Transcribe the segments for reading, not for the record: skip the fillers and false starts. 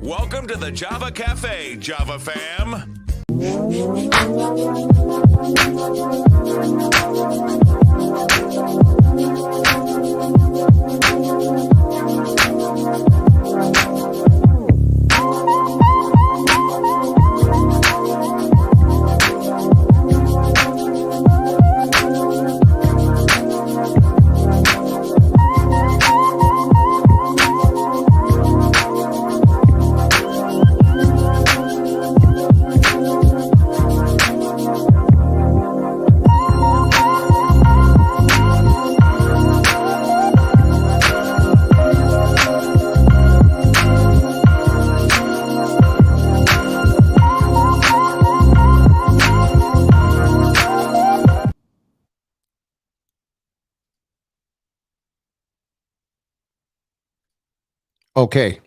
Welcome to the Java Cafe, Java fam. Okay.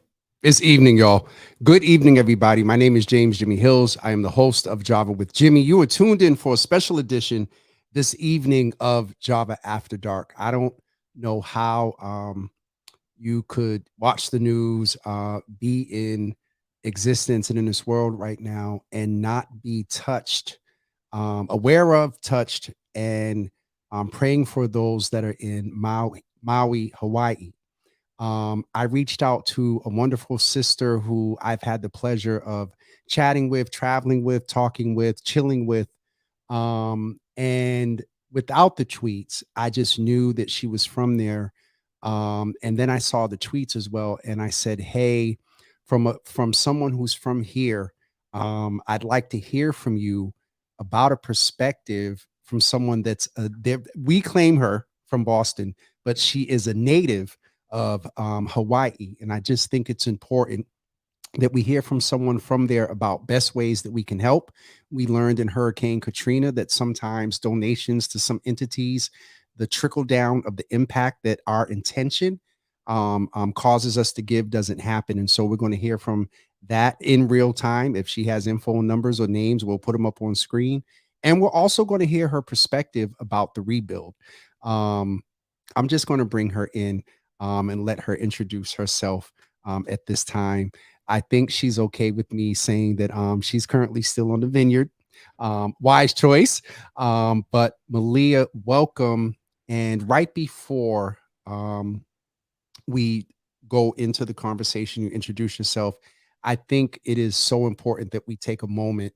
It's evening, y'all. Good evening, everybody. My name is James Jimmy Hills. I am the host of Java with Jimmy. You are tuned in for a special edition this evening of Java After Dark. I don't know how you could watch the news, be in existence and in this world right now and not be touched, aware of, touched, and praying for those that are in Maui, Hawaii. I reached out to a wonderful sister who I've had the pleasure of chatting with, traveling with, talking with, chilling with. And without the tweets, I just knew that she was from there. And then I saw the tweets as well, and I said, "Hey, from someone who's from here, I'd like to hear from you about a perspective from someone that's there." We claim her from Boston, but she is a native of Hawaii. And I just think it's important that we hear from someone from there about best ways that we can help. We learned in Hurricane Katrina that sometimes donations to some entities, the trickle down of the impact that our intention causes us to give doesn't happen. And so we're going to hear from that in real time. If she has info numbers or names, we'll put them up on screen. And we're also going to hear her perspective about the rebuild. I'm just going to bring her in and let her introduce herself at this time. I think she's okay with me saying that she's currently still on the vineyard. Wise choice. But Malia, welcome. And right before we go into the conversation, you introduce yourself. I think it is so important that we take a moment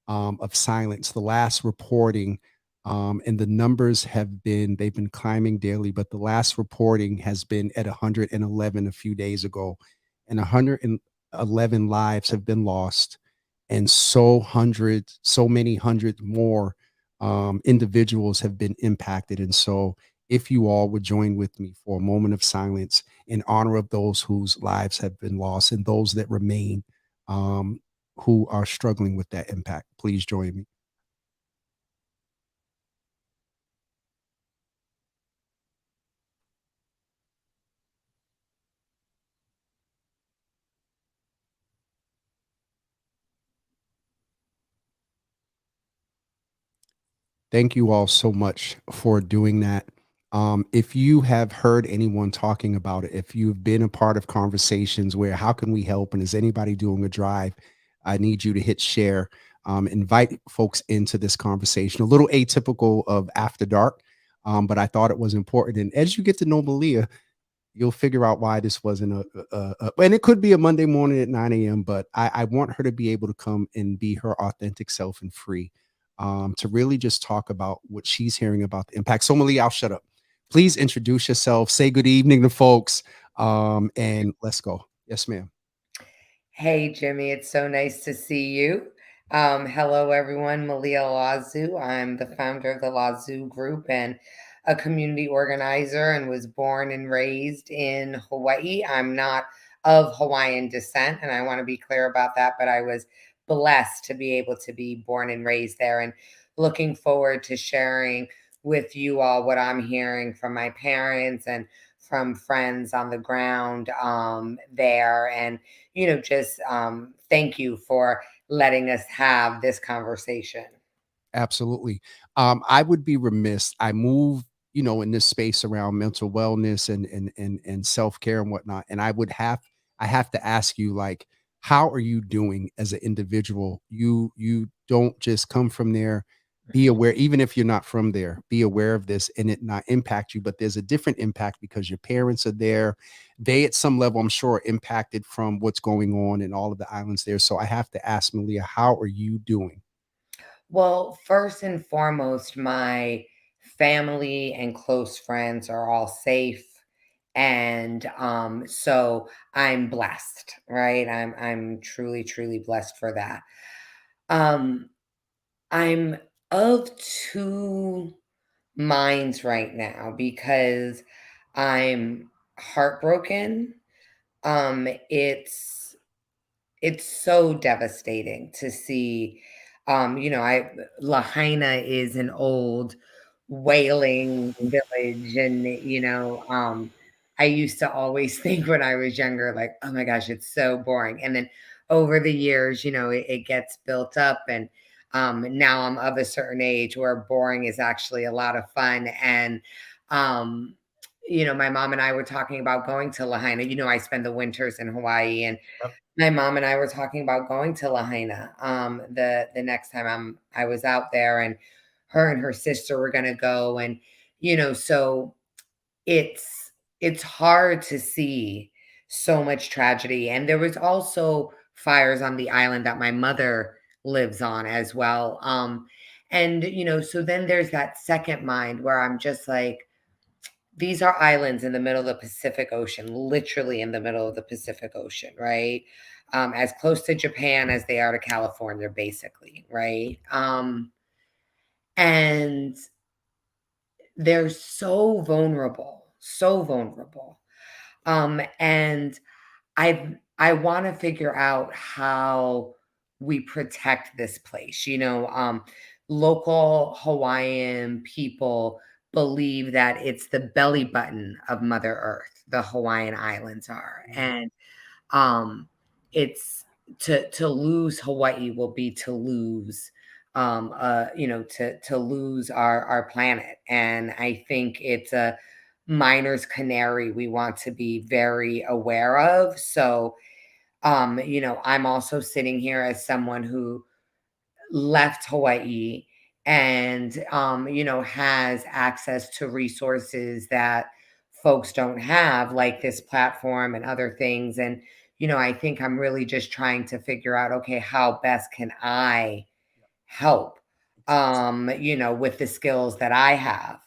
of silence. The last reporting and the numbers they've been climbing daily, but the last reporting has been at 111 a few days ago, and 111 lives have been lost, and so many hundreds more individuals have been impacted. And so if you all would join with me for a moment of silence in honor of those whose lives have been lost and those that remain, who are struggling with that impact, please join me. Thank you all so much for doing that. If you have heard anyone talking about it, if you've been a part of conversations where how can we help and is anybody doing a drive, I need you to hit share, invite folks into this conversation. A little atypical of After Dark, but I thought it was important. And as you get to know Malia, you'll figure out why this wasn't and it could be a Monday morning at 9 a.m., but I want her to be able to come and be her authentic self and free, to really just talk about what she's hearing about the impact. So Malia, I'll shut up. Please introduce yourself, say good evening to folks, and let's go. Yes, ma'am. Hey, Jimmy, it's so nice to see you. Hello, everyone. Malia Lazu. I'm the founder of the Lazu Group and a community organizer, and was born and raised in Hawaii. I'm not of Hawaiian descent, and I want to be clear about that, but I was blessed to be able to be born and raised there, and looking forward to sharing with you all what I'm hearing from my parents and from friends on the ground there. And just thank you for letting us have this conversation. Absolutely. I would be remiss. I move, in this space around mental wellness and self care and whatnot. And I have to ask you, like, how are you doing as an individual? You don't just come from there. Be aware, even if you're not from there, be aware of this and it not impact you. But there's a different impact because your parents are there. They, at some level, I'm sure, are impacted from what's going on in all of the islands there. So I have to ask Malia, how are you doing? Well, first and foremost, my family and close friends are all safe. And so I'm blessed, right? I'm truly, truly blessed for that. Um, I'm of two minds right now because I'm heartbroken. It's so devastating to see, I Lahaina is an old whaling village, and, I used to always think when I was younger, like, "Oh my gosh, it's so boring," and then over the years, it gets built up, and, now I'm of a certain age where boring is actually a lot of fun, and, um, my mom and I were talking about going to Lahaina. I spend the winters in Hawaii, and my mom and I were talking about going to Lahaina, the next time I was out there, and her sister were gonna go, and, so it's hard to see so much tragedy, and there was also fires on the island that my mother lives on as well, and, so then there's that second mind where I'm just like, these are islands in the middle of the Pacific Ocean, literally in the middle of the Pacific Ocean, right? As close to Japan as they are to California, basically, right? And they're so vulnerable, so vulnerable. And I want to figure out how we protect this place. Local Hawaiian people believe that it's the belly button of Mother Earth, the Hawaiian Islands are. And it's to lose Hawaii will be to lose to lose our planet. And I think it's a miner's canary we want to be very aware of. So I'm also sitting here as someone who left Hawaii and, has access to resources that folks don't have, like this platform and other things. And, I think I'm really just trying to figure out, okay, how best can I help, with the skills that I have,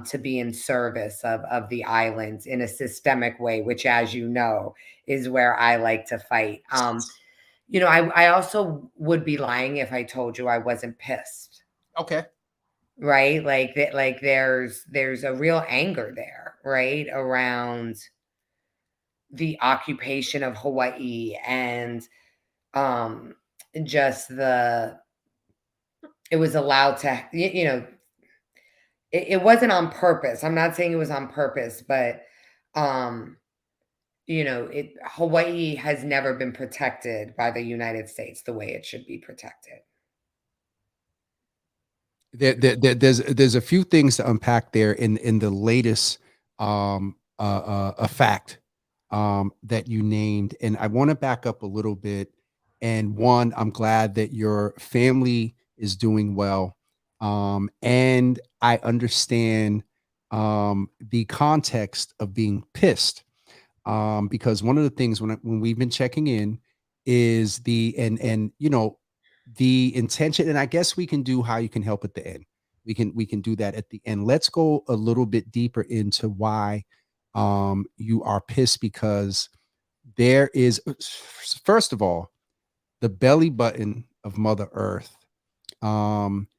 to be in service of the islands in a systemic way, which, as you know, is where I like to fight. I also would be lying if I told you I wasn't pissed, Okay. right? Like that, like there's a real anger there, right? Around the occupation of Hawaii and um just it was allowed to, it wasn't on purpose. I'm not saying it was on purpose, but um, Hawaii has never been protected by the United States the way it should be protected. There's a few things to unpack there in the latest a fact that you named, and I want to back up a little bit. And one, I'm glad that your family is doing well, and I understand the context of being pissed, because one of the things when we've been checking in is and the intention, and I guess we can do how you can help at the end. We can do that at the end. Let's go a little bit deeper into why you are pissed, because there is, first of all, the belly button of Mother Earth. Um,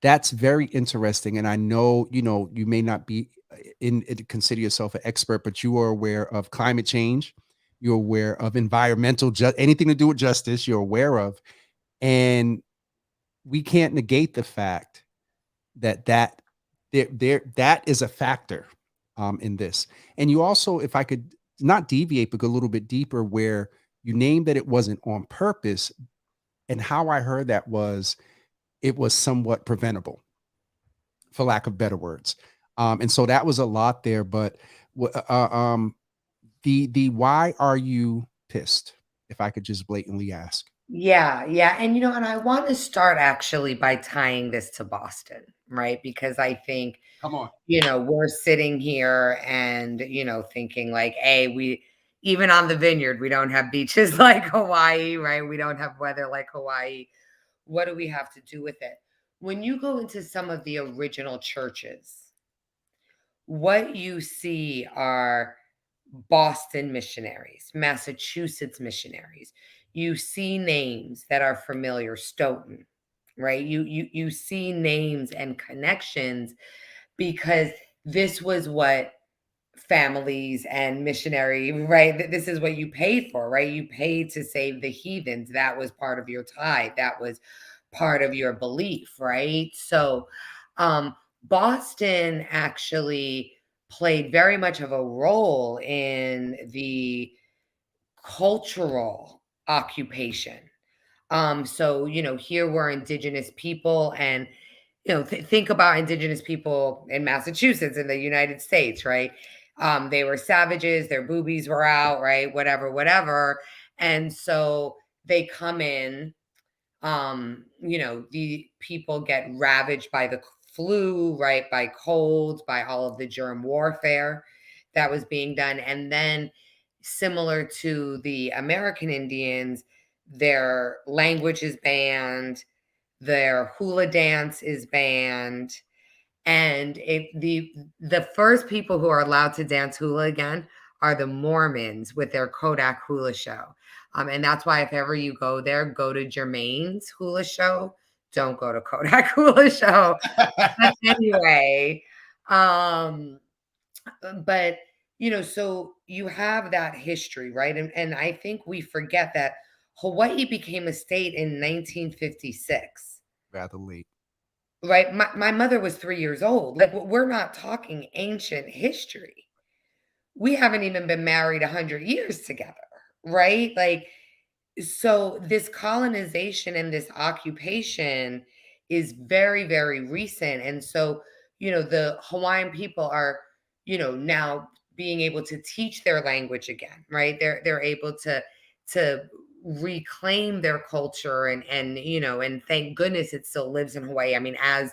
that's very interesting. And I know, you may not be consider yourself an expert, but you are aware of climate change. You're aware of environmental, anything to do with justice, you're aware of. And we can't negate the fact that that is a factor in this. And you also, if I could not deviate, but go a little bit deeper, where you named that it wasn't on purpose. And how I heard that was it was somewhat preventable, for lack of better words. And so that was a lot there. But the why are you pissed? if I could just blatantly ask. Yeah, yeah. And and I want to start actually by tying this to Boston, right? Because I think, Come on. we're sitting here and, thinking like, hey, we even on the vineyard, we don't have beaches like Hawaii, right? We don't have weather like Hawaii. What do we have to do with it? When you go into some of the original churches, what you see are Boston missionaries, Massachusetts missionaries. You see names that are familiar, Stoughton, right? You see names and connections because this was what families and missionary, right? This is what you paid for, right? You paid to save the heathens. That was part of your tithe. That was part of your belief, right? So, Boston actually played very much of a role in the cultural occupation. So, here were indigenous people and think about indigenous people in Massachusetts in the United States, right? They were savages, their boobies were out, right? Whatever, whatever. And so they come in, the people get ravaged by the flu, right? By colds, by all of the germ warfare that was being done. And then, similar to the American Indians, their language is banned, their hula dance is banned, and the first people who are allowed to dance hula again are the Mormons with their Kodak hula show. And that's why if ever you go there, go to Jermaine's hula show. Don't go to Kodak hula show. But anyway, um, but so you have that history, right? And I think we forget that Hawaii became a state in 1956. Rather late. Right? My mother was 3 years old. Like, we're not talking ancient history. We haven't even been married 100 years together, right? Like, so this colonization and this occupation is very, very recent. And so, the Hawaiian people are, now being able to teach their language again, right? They're able to reclaim their culture and thank goodness it still lives in Hawaii. I mean, as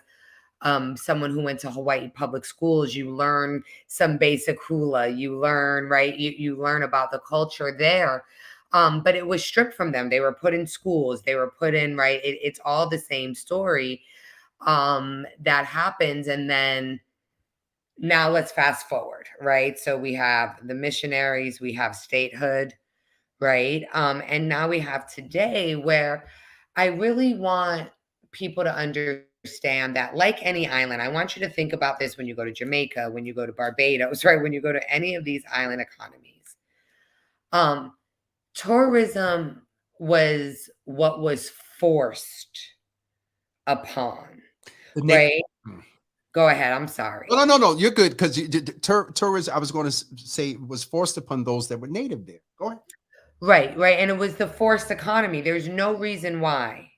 someone who went to Hawaii public schools, you learn some basic hula, you learn, right? You learn about the culture there. But it was stripped from them. They were put in schools, they were put in, right? It's all the same story that happens. And then now let's fast forward, right? So we have the missionaries, we have statehood, right? And now we have today where I really want people to understand that, like any island, I want you to think about this when you go to Jamaica, when you go to Barbados, right? When you go to any of these island economies. Um, Tourism was what was forced upon, The right? Go ahead. I'm No, no, sorry. no, no. You're good because tourism. I was going to say was forced upon those that were native there. Go ahead. Right, right. And it was the forced economy. There's no reason why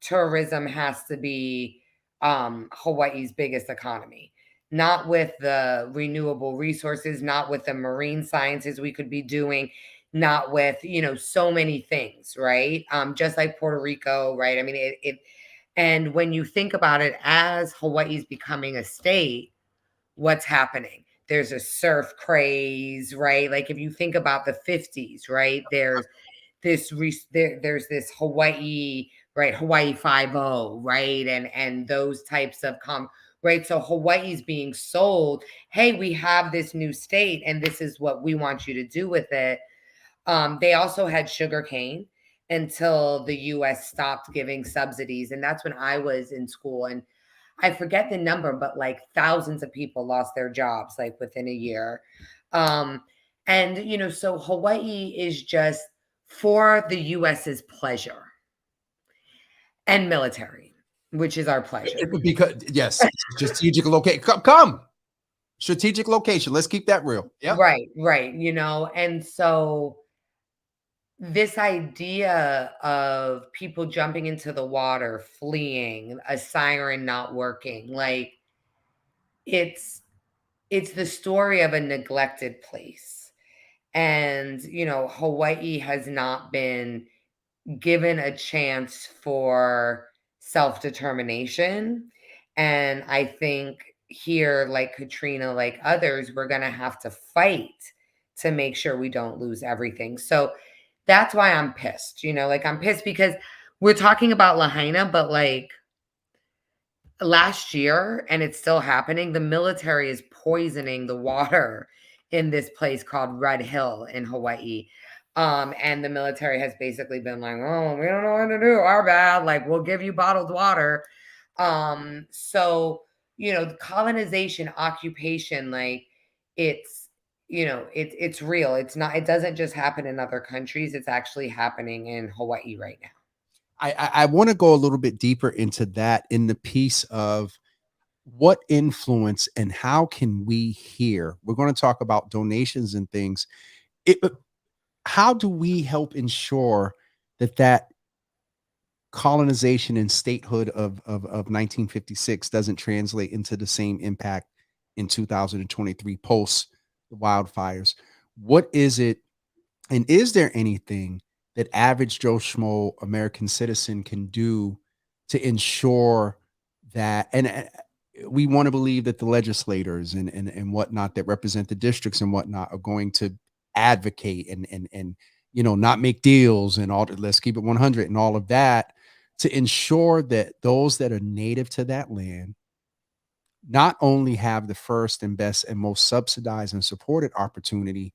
tourism has to be Hawaii's biggest economy. Not with the renewable resources, not with the marine sciences we could be doing, not with, so many things, right? Just like Puerto Rico, right? I mean, and when you think about it, as Hawaii's becoming a state, what's happening? There's a surf craze, right? Like if you think about the 50s, right? There's this Hawaii, right? Hawaii 50, right? And those types of right? So Hawaii's being sold, hey, we have this new state and this is what we want you to do with it. They also had sugarcane until the US stopped giving subsidies. And that's when I was in school. And I forget the number, but like thousands of people lost their jobs like within a year. Um, and so Hawaii is just for the US's pleasure and military, which is our pleasure. Because yes, strategic location. Come, strategic location. Let's keep that real. Yep. Right, right. And so this idea of people jumping into the water, fleeing, a siren not working, like it's it's the story of a neglected place. And, Hawaii has not been given a chance for self-determination. And I think here, like Katrina, like others, we're going to have to fight to make sure we don't lose everything. So that's why I'm pissed. Like I'm pissed because we're talking about Lahaina, but like last year, and it's still happening, the military is poisoning the water in this place called Red Hill in Hawaii. And the military has basically been like, oh, we don't know what to do. Our bad. Like, we'll give you bottled water. So, the colonization, occupation, like it's real. It doesn't just happen in other countries. It's actually happening in Hawaii right now. I want to go a little bit deeper into that in the piece of what influence and how can we here. We're going to talk about donations and things. How do we help ensure that colonization and statehood of 1956 doesn't translate into the same impact in 2023 post the wildfires? What is it, and is there anything that average Joe Schmo American citizen can do to ensure that, and we want to believe that the legislators and whatnot that represent the districts and whatnot are going to advocate and not make deals and all that, let's keep it 100 and all of that, to ensure that those that are native to that land not only have the first and best and most subsidized and supported opportunity,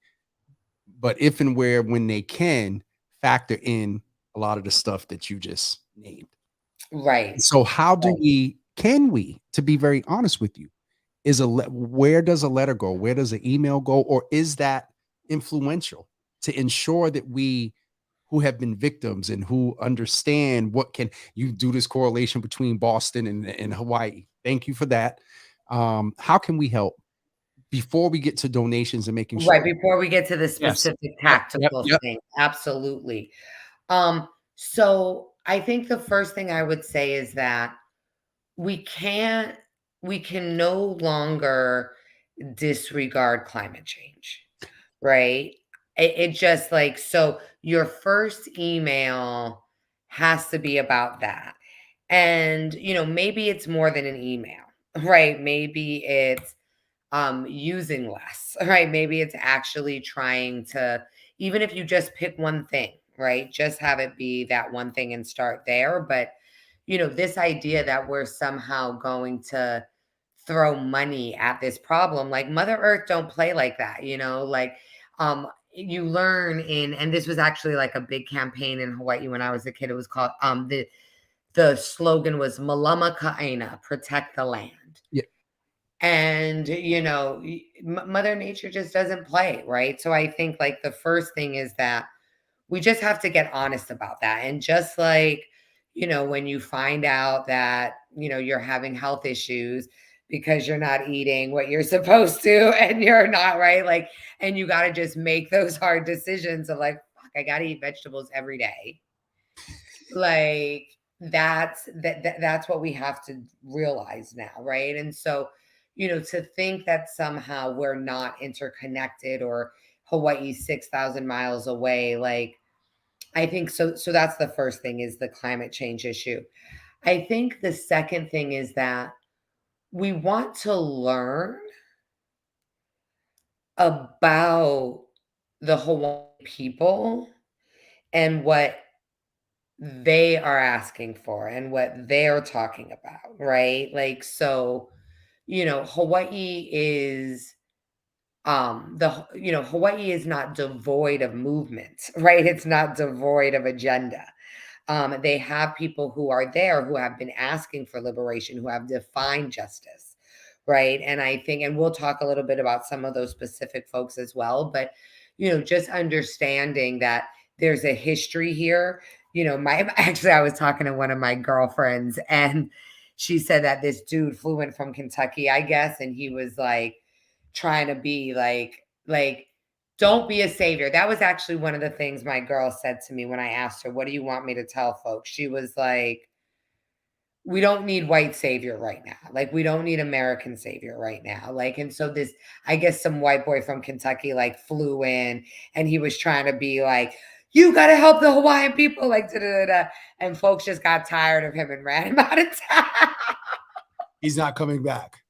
but if and where when they can factor in a lot of the stuff that you just named. Right. So how do Right. can we, to be very honest with you, where does a letter go? Where does an email go? Or is that influential to ensure that we who have been victims and who understand what can you do this correlation between Boston and Hawaii? Thank you for that. How can we help before we get to donations and making Right, sure? before we get to the Yes. specific Yep. Yep. tactical Yep. thing, absolutely. So I think the first thing I would say is that we can't we can no longer disregard climate change, right? It just like so your first email has to be about that. And maybe it's more than an email, right? Maybe it's using less, right? Maybe it's actually trying to, even if you just pick one thing, right? Just have it be that one thing and start there. But this idea that we're somehow going to throw money at this problem, like Mother Earth don't play like that, like you learn and this was actually like a big campaign in Hawaii when I was a kid. It was called the slogan was Malama Ka'aina, protect the land. Yeah. And Mother Nature just doesn't play, right? So I think like the first thing is that we just have to get honest about that. And just like when you find out that you're having health issues because you're not eating what you're supposed to and you're not, right, like, and you got to just make those hard decisions of like, fuck, I got to eat vegetables every day. Like that's what we have to realize now, right? And so to think that somehow we're not interconnected or Hawaii's 6,000 miles away, like I think so that's the first thing, is the climate change issue. I think the second thing is that we want to learn about the Hawaiian people and what they are asking for and what they're talking about, right? Like, so, Hawaii is Hawaii is not devoid of movement, right? It's not devoid of agenda. They have people who are there who have been asking for liberation, who have defined justice, right? And I think, and we'll talk a little bit about some of those specific folks as well, but just understanding that there's a history here. My actually, I was talking to one of my girlfriends, and she said that this dude flew in from Kentucky, I guess, and he was like trying to be like don't be a savior. That was actually one of the things my girl said to me when I asked her, what do you want me to tell folks? She was like, we don't need white savior right now. Like, we don't need American savior right now. Like, and so this, I guess some white boy from Kentucky like flew in and he was trying to be like, you got to help the Hawaiian people, like, da, da, da, da. And folks just got tired of him and ran him out of town. He's not coming back.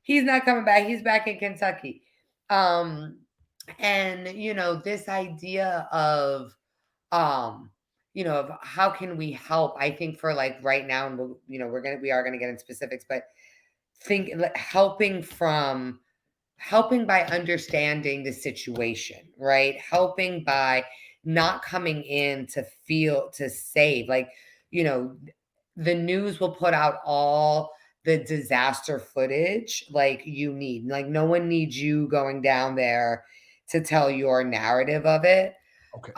He's not coming back. He's back in Kentucky. And this idea of of how can we help? I think for like right now, and we are gonna get into specifics, but helping by understanding the situation, right? Helping by not coming in to save. Like, the news will put out all the disaster footage like you need. Like, no one needs you going down there to tell your narrative of it. Okay.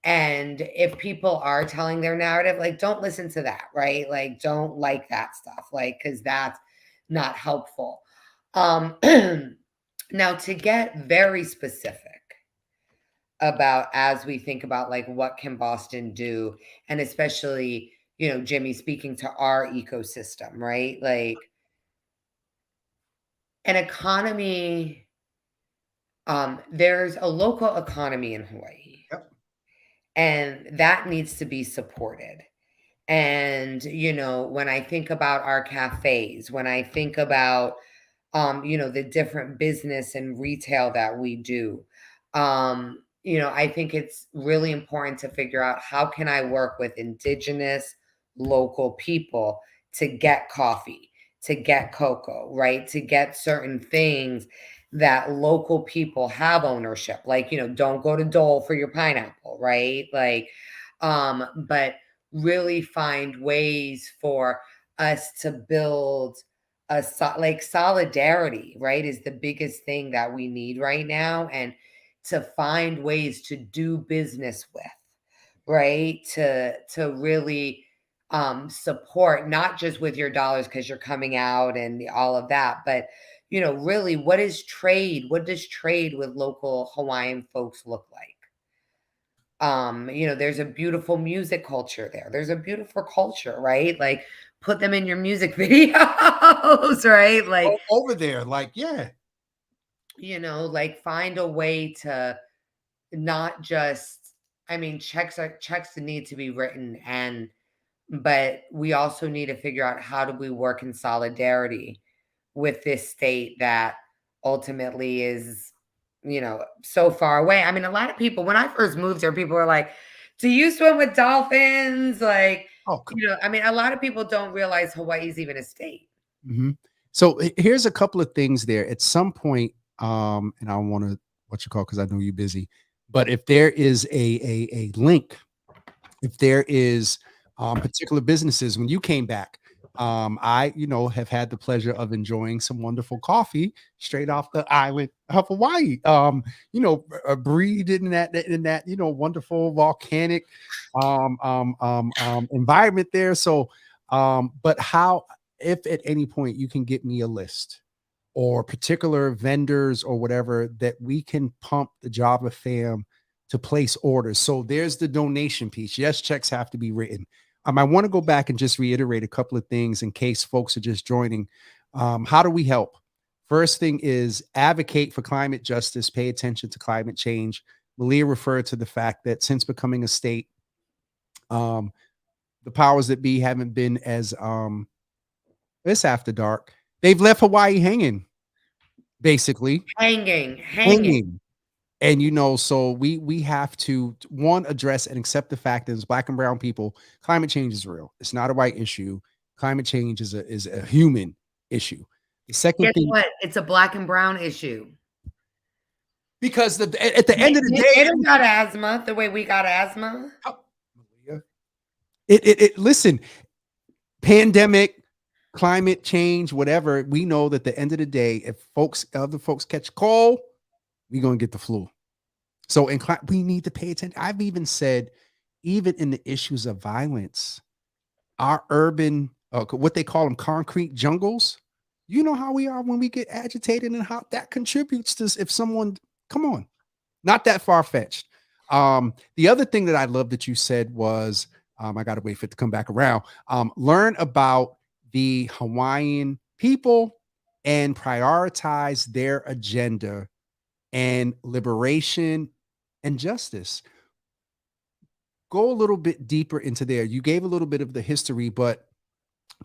And if people are telling their narrative, like, don't listen to that, right? Like, don't like that stuff, like, because that's not helpful. Now, to get very specific about, as we think about like what can Boston do, and especially, Jimmy, speaking to our ecosystem, right? Like, an economy, there's a local economy in Hawaii. Yep. And that needs to be supported. And, when I think about our cafes, when I think about, the different business and retail that we do, I think it's really important to figure out, how can I work with indigenous local people to get coffee, to get cocoa, right? To get certain things that local people have ownership. Like, don't go to Dole for your pineapple, right? Like, but really find ways for us to build like solidarity, right? Is the biggest thing that we need right now. And to find ways to do business with, right? To really support, not just with your dollars because you're coming out and all of that, but really, what does trade with local Hawaiian folks look like? There's a beautiful music culture there. There's a beautiful culture, right? Like, put them in your music videos, right? Like, over there, like, yeah. Like, find a way to not just, checks need to be written, but we also need to figure out, how do we work in solidarity with this state that ultimately is, so far away. A lot of people, when I first moved here, people were like, do you swim with dolphins? Like, a lot of people don't realize Hawaii's even a state. Mm-hmm. So here's a couple of things there. At some point, and I don't want to because I know you're busy, but if there is a link, if there is particular businesses, when you came back, I have had the pleasure of enjoying some wonderful coffee straight off the island of Hawaii. Breed in that wonderful volcanic environment there. So, but how, if at any point you can get me a list or particular vendors or whatever that we can pump the Java fam to place orders. So there's the donation piece. Yes, checks have to be written. I want to go back and just reiterate a couple of things in case folks are just joining. How do we help? First thing is advocate for climate justice, pay attention to climate change. Malia referred to the fact that since becoming a state, the powers that be haven't been as it's after dark. They've left Hawaii hanging, basically. Hanging. And so we have to, one, address and accept the fact that as Black and brown people, climate change is real. It's not a white issue. Climate change is a human issue. The second thing, what? It's a Black and brown issue. Because at the end of the day, they don't got asthma the way we got asthma. Listen, pandemic, climate change, whatever, we know that at the end of the day, if other folks catch cold, we're going to get the flu. So we need to pay attention. I've even said, even in the issues of violence, our urban, what they call them, concrete jungles, you know how we are when we get agitated and how that contributes to, if someone, come on, not that far-fetched. The other thing that I love that you said was I got to wait for it to come back around. Learn about the Hawaiian people and prioritize their agenda and liberation and justice. Go a little bit deeper into there. You gave a little bit of the history, but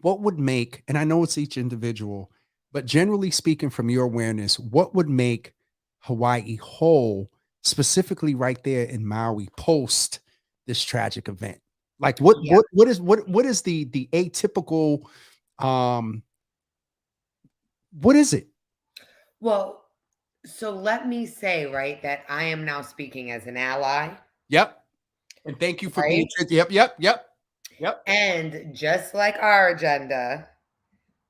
what would make, and I know it's each individual, but generally speaking, from your awareness, what would make Hawaii whole, specifically right there in Maui post this tragic event? Like Yeah. what is the atypical um what is it? Well, so let me say, right, that I am now speaking as an ally, Yep. And thank you for being right? yep. And just like our agenda,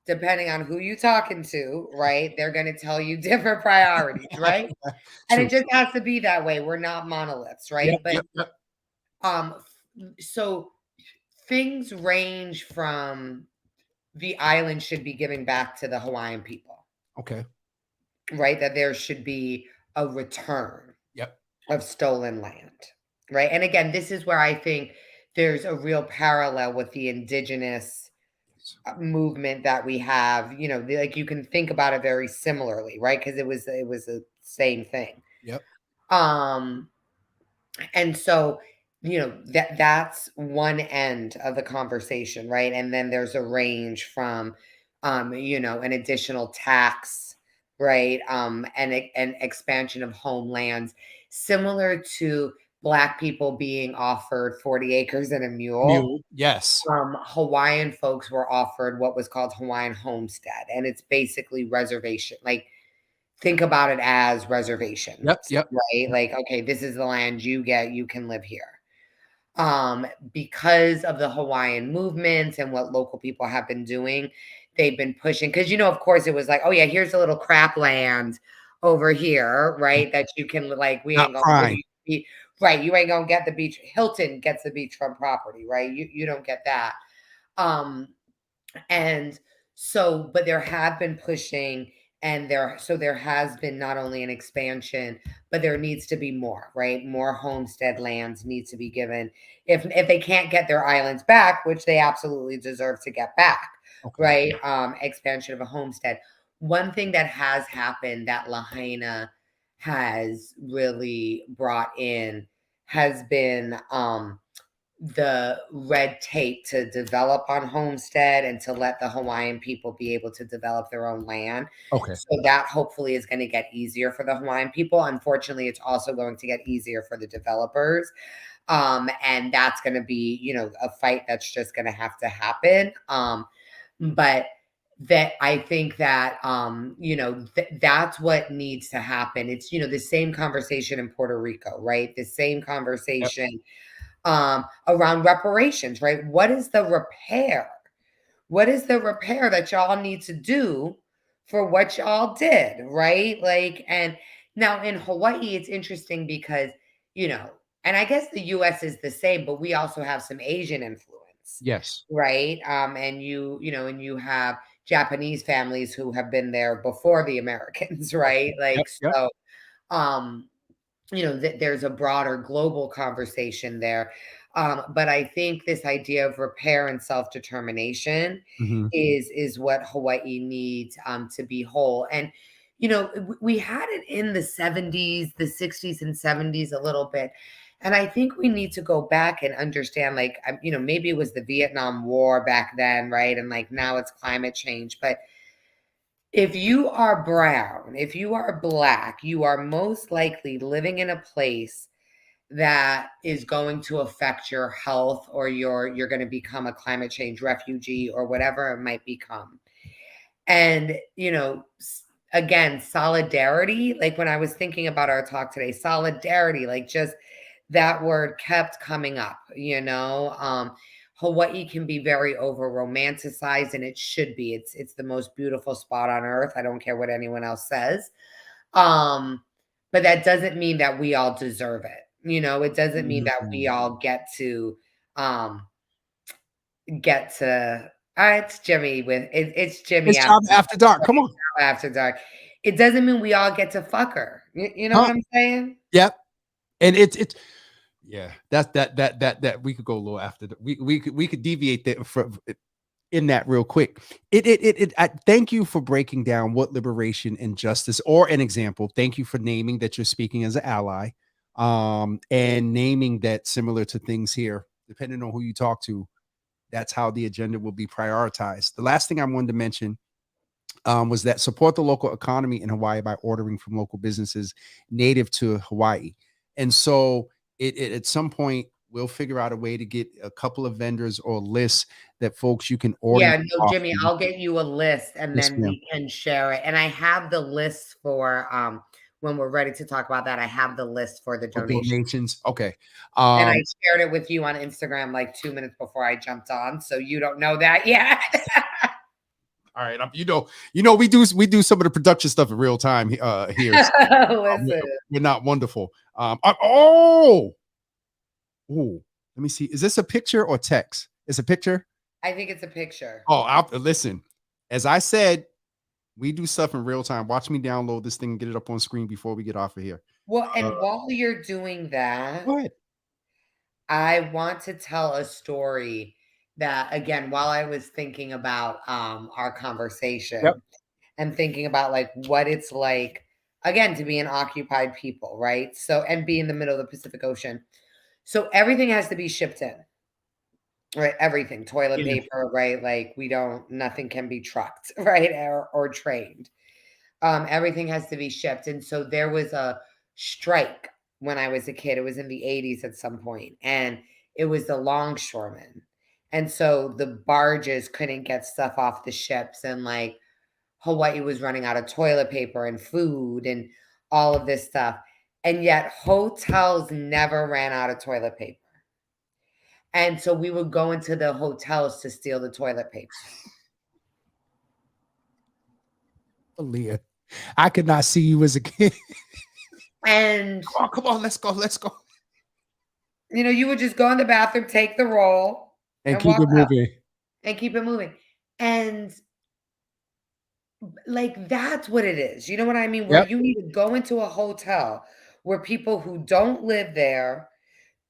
depending on who you talking to, right, they're going to tell you different priorities, right? And True. it just has to be that way. We're not monoliths, right? But Yep. um so things range from the island should be giving back to the Hawaiian people, Okay. right? That there should be a return Yep. of stolen land, right? And again, this is where I think there's a real parallel with the indigenous movement that we have. Like you can think about it very similarly, right? Because it was the same thing. Yep. Um, and so that's one end of the conversation, right? And then there's a range from an additional tax, right? And an expansion of homelands, similar to Black people being offered 40 acres and a mule. Mule. Yes. Hawaiian folks were offered what was called Hawaiian homestead, and it's basically reservation. Like, think about it as reservations, Yep. right? Like, okay, this is the land you get, you can live here. Because of the Hawaiian movement and what local people have been doing, they've been pushing, because of course it was like, oh yeah, here's a little crap land over here, right? That you can, like, we Not ain't gonna give prime. you, right? You ain't gonna get the beach. Hilton gets the beachfront property, right? You don't get that. Um, and so, but there have been pushing, and there has been not only an expansion, but there needs to be more, right? More homestead lands needs to be given. If they can't get their islands back, which they absolutely deserve to get back, Okay. right? Expansion of a homestead. One thing that has happened that Lahaina has really brought in has been the red tape to develop on homestead and to let the Hawaiian people be able to develop their own land. Okay. So that hopefully is going to get easier for the Hawaiian people. Unfortunately, it's also going to get easier for the developers. And that's going to be, a fight that's just going to have to happen. But that I think that that's what needs to happen. It's the same conversation in Puerto Rico, right? The same Yep. conversation around reparations, right? What is the repair? What is the repair that y'all need to do for what y'all did, right? Like, and now in Hawaii, it's interesting because, and I guess the US is the same, but we also have some Asian influence, Yes. right? And and you have Japanese families who have been there before the Americans, right? Like, Yep. so, um, that there's a broader global conversation there. But I think this idea of repair and self-determination Mhm. is what Hawaii needs to be whole. And we had it in the 70s, the 60s and 70s a little bit. And I think we need to go back and understand, like, maybe it was the Vietnam War back then, right? And like now it's climate change. But if you are brown, if you are Black, you are most likely living in a place that is going to affect your health, or you're going to become a climate change refugee or whatever it might become. And, again, solidarity, like when I was thinking about our talk today, solidarity, like just that word kept coming up, Hawaii can be very over romanticized, and it should be. It's the most beautiful spot on earth. I don't care what anyone else says. Um, but that doesn't mean that we all deserve it. It doesn't mean that we Mhm. all um get to it's Jimmy with it's Jimmy It's Job After Dark. Come on. after dark. It doesn't mean we all get to fuck her. You know Huh? what I'm saying? Yep. And it's Yeah, that we could go a little after we could deviate that from in that real quick. Thank you for breaking down what liberation and justice, or an example. Thank you for naming that you're speaking as an ally, and naming that similar to things here, depending on who you talk to, that's how the agenda will be prioritized. The last thing I wanted to mention was that support the local economy in Hawaii by ordering from local businesses native to Hawaii. And so at some point, we'll figure out a way to get a couple of vendors or lists that folks you can order. Yeah, no, Jimmy, I'll get you a list and Yes, then ma'am. we can share it. And I have the list for when we're ready to talk about that. I have the list for the For donation. donations. Okay. And I shared it with you on Instagram like 2 minutes before I jumped on. So you don't know that yet. All right. We do some of the production stuff in real time here. So, Listen. we're not wonderful. Oh, let me see. Is this a picture or text? It's a picture. I think it's a picture. Oh, listen. As I said, we do stuff in real time. Watch me download this thing and get it up on screen before we get off of here. Well, and while you're doing that, Go ahead. I want to tell a story that, again, while I was thinking about our Yep. conversation and thinking about like what it's like, again, to be an occupied people, right? So, and be in the middle of the Pacific Ocean. So everything has to be shipped in, right? Everything, toilet Yeah. paper, right? Like nothing can be trucked, right? Or trained. Everything has to be shipped. And so there was a strike when I was a kid. It was in the 80s at some point, and it was the longshoremen. And so the barges couldn't get stuff off the ships, and like Hawaii was running out of toilet paper and food and all of this stuff. And yet hotels never ran out of toilet paper. And so we would go into the hotels to steal the toilet paper. Leah, I could not see you as a kid. And Come on, let's go. you would just go in the bathroom, take the roll, And and keep walk it out moving. and keep it moving. And like that's what it is. You know what I mean? Where Yep. you need to go into a hotel where people who don't live there,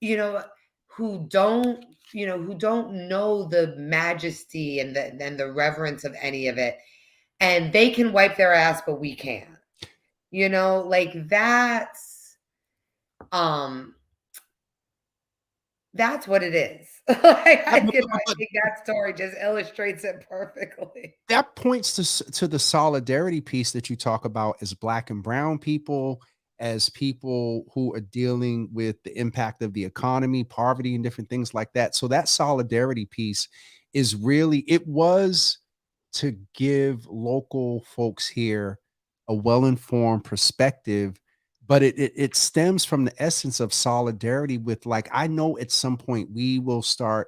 you know, who don't, who don't know the majesty and the reverence of any of it, and they can wipe their ass, but we can't. Like that's what it is. I think that story just illustrates it perfectly. That points to the solidarity piece that you talk about as Black and brown people, as people who are dealing with the impact of the economy, poverty, and different things like that. So that solidarity piece is really, it was to give local folks here a well-informed perspective, but it stems from the essence of solidarity with, like, I know at some point we will start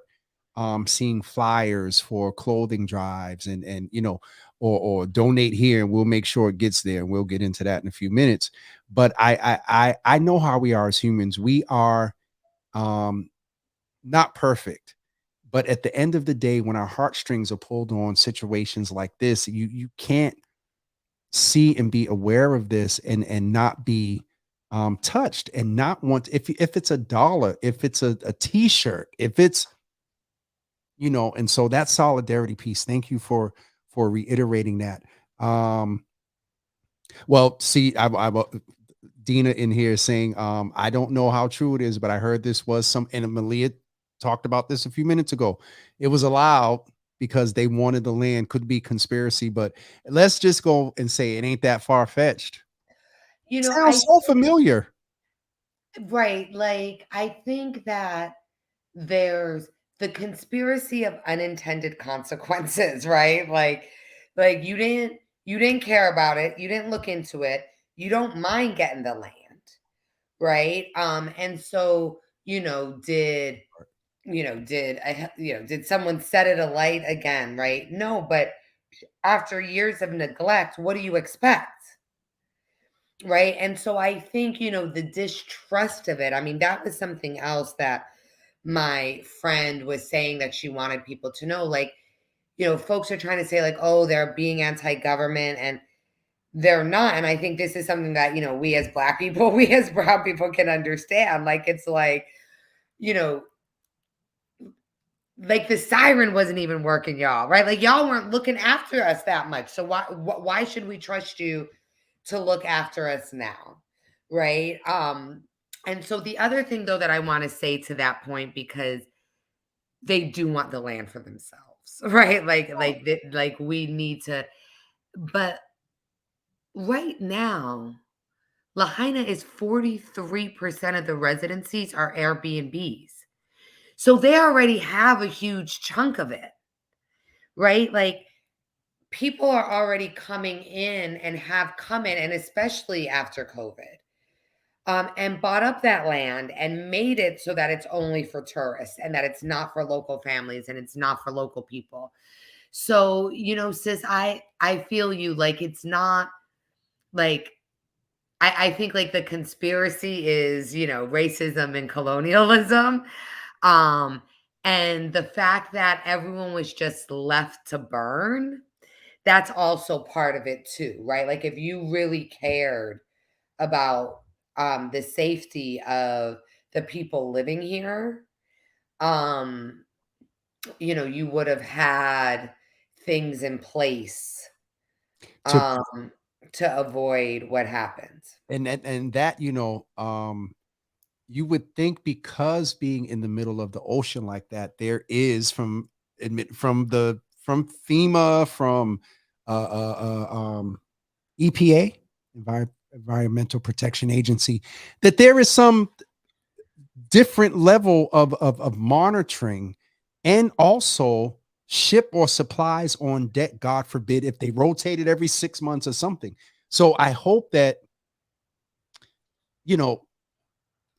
seeing flyers for clothing drives, and or donate here and we'll make sure it gets there, and we'll get into that in a few minutes. But I know how we are as humans. We are um not perfect, but at the end of the day, when our heartstrings are pulled on situations like this, you can't see and be aware of this and not be touched, and not want, if it's a dollar, if it's a t-shirt, if it's, and so that solidarity piece, thank you for reiterating that. Well, see, I Dina in here saying, I don't know how true it is, but I heard this was and Malia talked about this a few minutes ago. It was allowed because they wanted the land. Could be conspiracy, but let's just go and say it ain't that far-fetched. I Sounds so familiar. Right. Like I think that there's the conspiracy of unintended consequences, right? Like you didn't care about it, you didn't look into it, you don't mind getting the land, right? And so, did someone set it alight again, right? No, but after years of neglect, what do you expect? Right. And so I think, the distrust of it. I mean, that was something else that my friend was saying that she wanted people to know. Like, folks are trying to say, like, oh, they're being anti government, and they're not. And I think this is something that, we as Black people, we as brown people can understand. Like, it's like, you know, like the siren wasn't even working, y'all, right? Like y'all weren't looking after us that much. So why should we trust you to look after us now? Right? And so the other thing though that I want to say to that point, because they do want the land for themselves, right? Like we need to, but right now, Lahaina is 43% of the residencies are Airbnbs. So they already have a huge chunk of it, right? Like people are already coming in and have come in, and especially after COVID, and bought up that land and made it so that it's only for tourists and that it's not for local families and it's not for local people. So, sis, I feel you. Like it's not like I think like the conspiracy is, racism and colonialism. Um, and the fact that everyone was just left to burn, that's also part of it too, right? Like if you really cared about the safety of the people living here, um, you would have had things in place to um to avoid what happens. and that you would think, because being in the middle of the ocean like that, there is from FEMA, from EPA, Environmental Protection Agency, that there is some different level of monitoring, and also ship or supplies on deck, God forbid, if they rotated every 6 months or something. So I hope that, you know,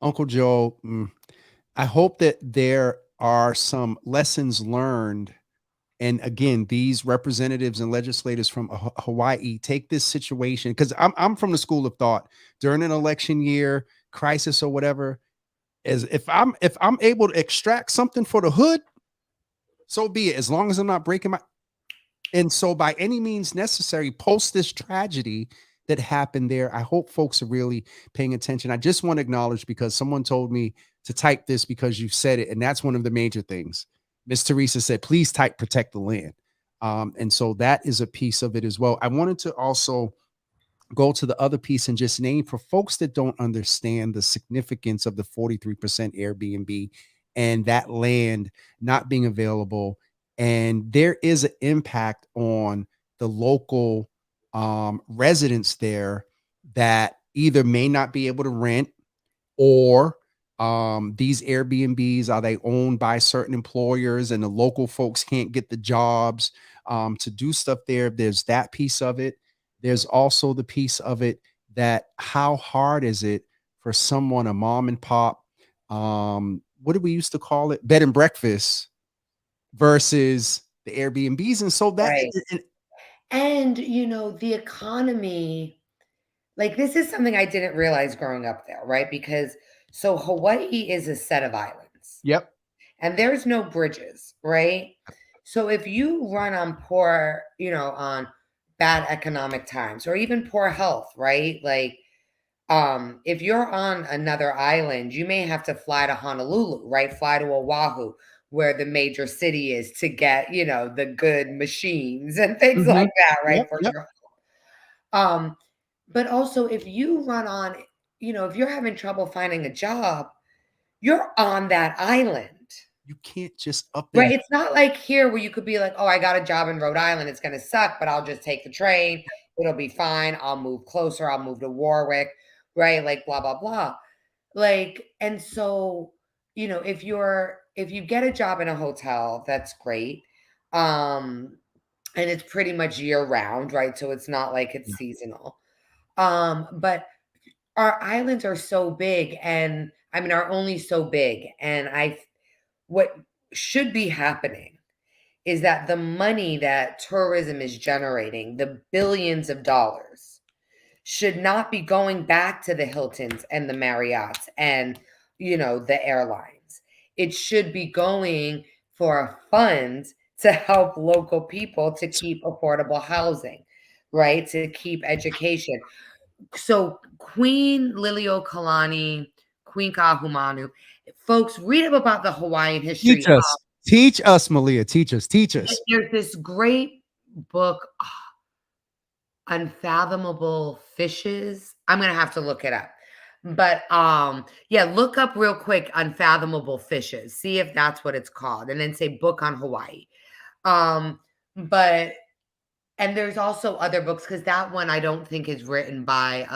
Uncle Joe, I hope that there are some lessons learned. And again, these representatives and legislators from Hawaii take this situation, because I'm from the school of thought, during an election year, crisis or whatever, as if I'm able to extract something for the hood, so be it, as long as I'm not breaking my. And so by any means necessary, post this tragedy that happened there, I hope folks are really paying attention. I just want to acknowledge, because someone told me to type this because you said it, and that's one of the major things. Miss Teresa said, please type protect the land. And so that is a piece of it as well. I wanted to also go to the other piece and just name, for folks that don't understand the significance of the 43% Airbnb and that land not being available. And there is an impact on the local residents there that either may not be able to rent, or these Airbnbs, are they owned by certain employers and the local folks can't get the jobs to do stuff there. There's that piece of it. There's also the piece of it that how hard is it for someone, a mom and pop, what do we used to call it, bed and breakfast, versus the Airbnbs. And so that Right. And the economy, like this is something I didn't realize growing up there, right? Because so Hawaii is a set of islands yep. and there's no bridges, right? So if you run on poor, on bad economic times or even poor health, right? Like if you're on another island, you may have to fly to Honolulu, right? Fly to Oahu, where the major city is, to get, the good machines and things Mhm. like that, right? Yep. For Yep. sure. Um, but also if you run on, if you're having trouble finding a job, you're on that island. You can't just up Right. and It's not like here where you could be like, oh, I got a job in Rhode Island. It's going to suck, but I'll just take the train. It'll be fine. I'll move closer. I'll move to Warwick. Right. Like blah, blah, blah. Like, and so, if you get a job in a hotel, that's great. And it's pretty much year round, right? So it's not like it's yeah. seasonal. But our islands are so big, and I mean are only so big. And what should be happening is that the money that tourism is generating, the billions of dollars, should not be going back to the Hiltons and the Marriotts and, the airlines. It should be going for a fund to help local people to keep affordable housing, right? To keep education. So Queen Liliuokalani, Queen Kahumanu. Folks, read up about the Hawaiian history. Teach us, Malia. Teach us. There's this great book, Unfathomable Fishes. I'm gonna have to look it up. But yeah, look up real quick Unfathomable Fishes. See if that's what it's called. And then say book on Hawaii. But and there's also other books, because that one I don't think is written by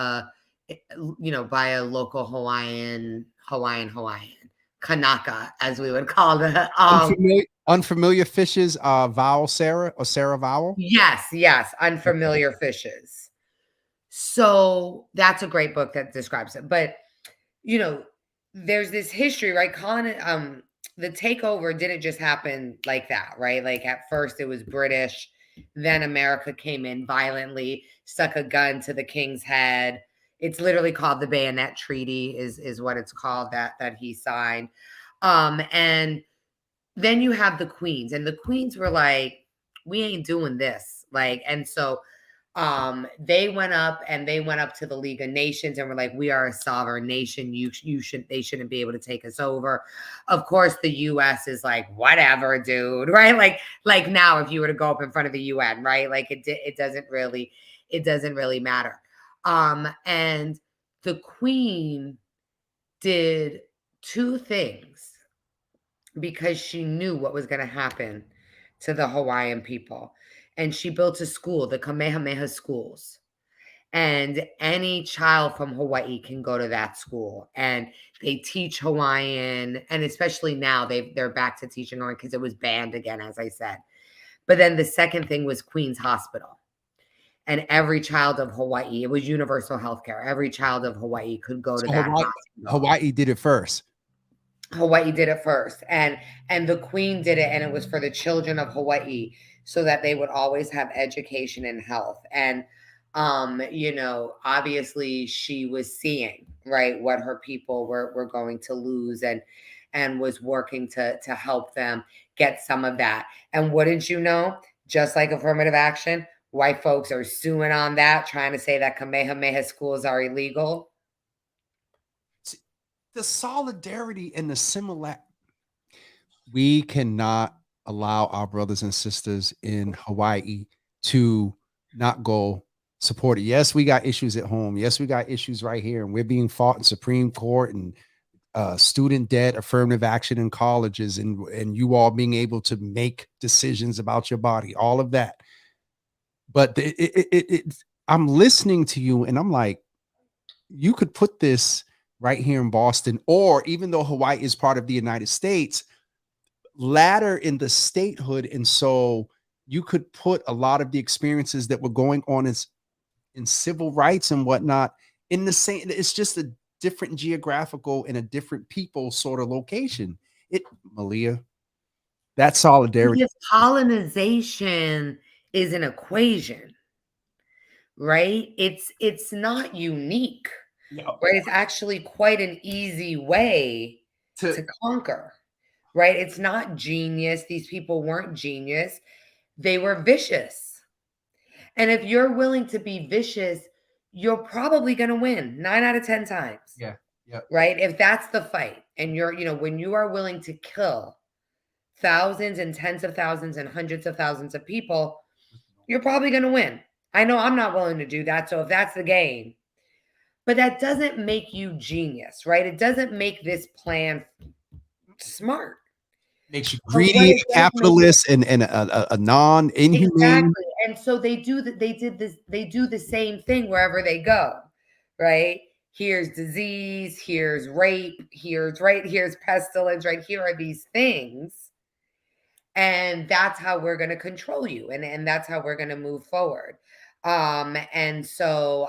by a local Hawaiian, Kanaka, as we would call the unfamiliar fishes, vowel Sarah or Sarah vowel. Yes, Unfamiliar Fishes. So that's a great book that describes it. But there's this history, right? The takeover didn't just happen like that, right? Like at first it was British, then America came in violently, stuck a gun to the king's head. It's literally called the Bayonet Treaty, is what it's called, that he signed. And then you have the queens, and the queens were like, we ain't doing this. And so they went up to the League of Nations and were like, we are a sovereign nation. They shouldn't be able to take us over. Of course, the US is like, whatever, dude, right? Like now, if you were to go up in front of the UN, right? Like it doesn't really matter. And the queen did two things because she knew what was going to happen to the Hawaiian people. And she built a school, the Kamehameha schools. And any child from Hawaii can go to that school. And they teach Hawaiian. And especially now, they're back to teaching Hawaiian because it was banned again, as I said. But then the second thing was Queen's Hospital. And every child of Hawaii, it was universal health care. Every child of Hawaii could go to that hospital. Hawaii did it first. Hawaii did it first. And the queen did it, and it was for the children of Hawaii, so that they would always have education and health. And obviously she was seeing, right, what her people were going to lose, and was working to help them get some of that. And wouldn't you know, just like affirmative action, white folks are suing on that, trying to say that Kamehameha schools are illegal. The solidarity and the similarity. We cannot allow our brothers and sisters in Hawaii to not go support it. Yes, we got issues at home. Yes, we got issues right here, and we're being fought in Supreme Court, and student debt, affirmative action in colleges, and you all being able to make decisions about your body, all of that. But I'm listening to you, and I'm like, you could put this right here in Boston, or even though Hawaii is part of the United States, ladder in the statehood. And so you could put a lot of the experiences that were going on in civil rights and whatnot in the same, it's just a different geographical and a different people sort of location. Malia, that solidarity. Because colonization is an equation, right? It's not unique. No. Right? It's actually quite an easy way to conquer, right? It's not genius. These people weren't genius. They were vicious. And if you're willing to be vicious, you're probably going to win 9 out of 10 times. Yeah. Right? If that's the fight, and when you are willing to kill thousands and tens of thousands and hundreds of thousands of people, you're probably going to win. I know I'm not willing to do that. So if that's the game, but that doesn't make you genius, right? It doesn't make this plan smart. Makes you greedy, capitalist, and a non-inhumane. Exactly. And so they do the same thing wherever they go, right? Here's disease, here's rape, here's pestilence, right? Here are these things. And that's how we're going to control you. And that's how we're going to move forward. And so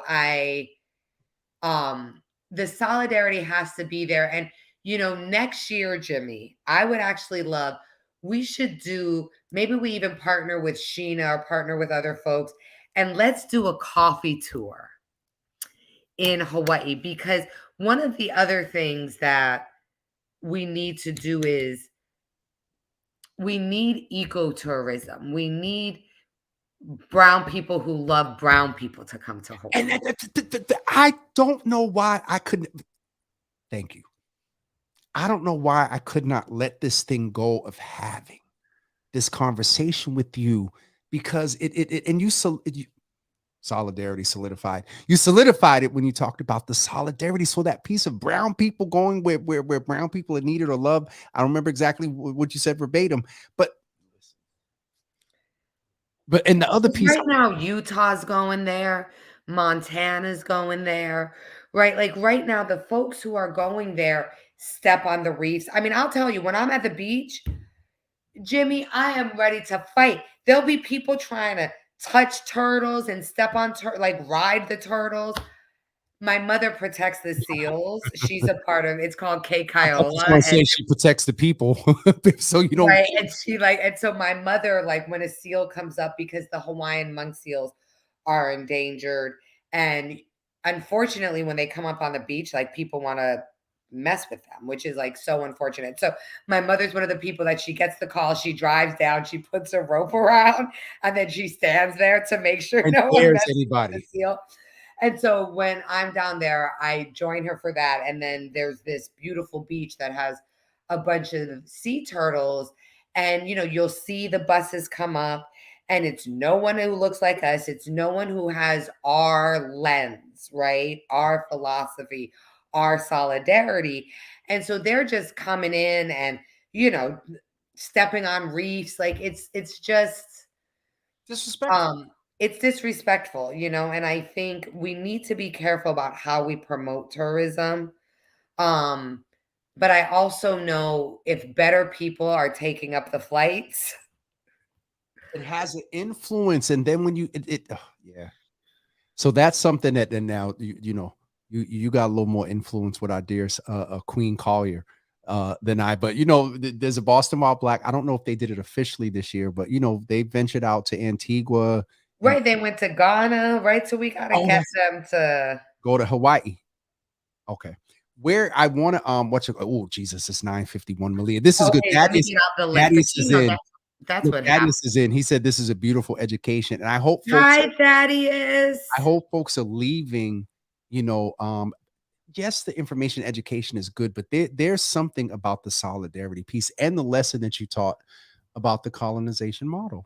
the solidarity has to be there. And, next year, Jimmy, I would actually love, maybe we even partner with Sheena or partner with other folks, and let's do a coffee tour in Hawaii. Because one of the other things that we need to do is we need ecotourism. We need brown people who love brown people to come to Hawaii. And I don't know why I couldn't. Thank you. I don't know why I could not let this thing go of having this conversation with you, because it and you solidarity solidified. You solidified it when you talked about the solidarity. So that piece of brown people going where brown people are needed or loved. I don't remember exactly what you said verbatim, but and the other piece. Right now, Utah's going there, Montana's going there, right? Like right now, the folks who are going there step on the reefs. I mean, I'll tell you, when I'm at the beach, Jimmy, I am ready to fight. There'll be people trying to touch turtles and step on like ride the turtles. My mother protects the seals. She's a part of it's called K I thought you was Kiola, gonna and say she protects the people, so you don't. right, and she like and so my mother, like, when a seal comes up because the Hawaiian monk seals are endangered, and unfortunately, when they come up on the beach, like, people wanna mess with them, which is, like, so unfortunate. So, my mother's one of the people that she gets the call, she drives down, she puts a rope around, and then she stands there to make sure And no one dares messes with the anybody. seal. And so when I'm down there, I join her for that. And then there's this beautiful beach that has a bunch of sea turtles. And, you'll see the buses come up, and it's no one who looks like us. It's no one who has our lens, right? Our philosophy, our solidarity. And so they're just coming in and, you know, stepping on reefs. Like it's just Disrespectful. um, it's disrespectful, and I think we need to be careful about how we promote tourism. Um, but I also know if better people are taking up the flights. It has an influence, and then when yeah. So that's something that then now you got a little more influence with our dear Queen Collier than I. But there's a Boston Wild Black. I don't know if they did it officially this year, but they ventured out to Antigua and Right, they went to Ghana, right? So we gotta oh, get that's them to go to Hawaii. Okay. Where I want to oh Jesus, it's 9:51, Malia. This is good. okay, let me get out the list. But Thaddeus is in. that's Look, what happened. Thaddeus is in. He said this is a beautiful education. And Hi, Thaddeus. I hope folks are leaving, you know, um, yes, the information education is good, but there's something about the solidarity piece and the lesson that you taught about the colonization model.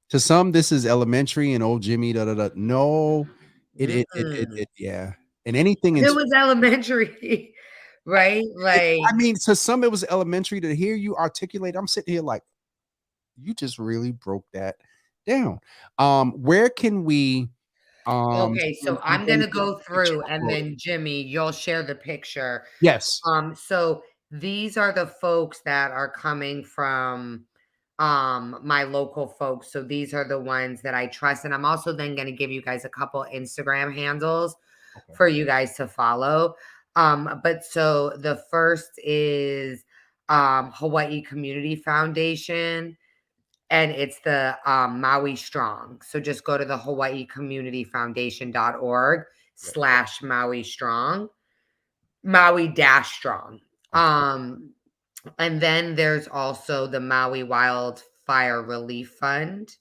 To some, this is elementary and old Jimmy, da da da. No, Mm-mm. yeah. And anything in It was elementary, right? Like, I mean, to some it was elementary. To hear you articulate, I'm sitting here like, you just really broke that down. Where can we okay, send so I'm people gonna go picture through, and uploaded? then Jimmy, you'll share the picture. Yes. So these are the folks that are coming from my local folks. So these are the ones that I trust. And I'm also then gonna give you guys a couple Instagram handles Okay. for you guys to follow. But so the first is Hawaii Community Foundation, and it's the Maui Strong. So just go to the Hawaii Community Foundation.org Yep. slash Maui Strong, Maui dash strong. Okay. And then there's also the Maui Wildfire Relief Fund,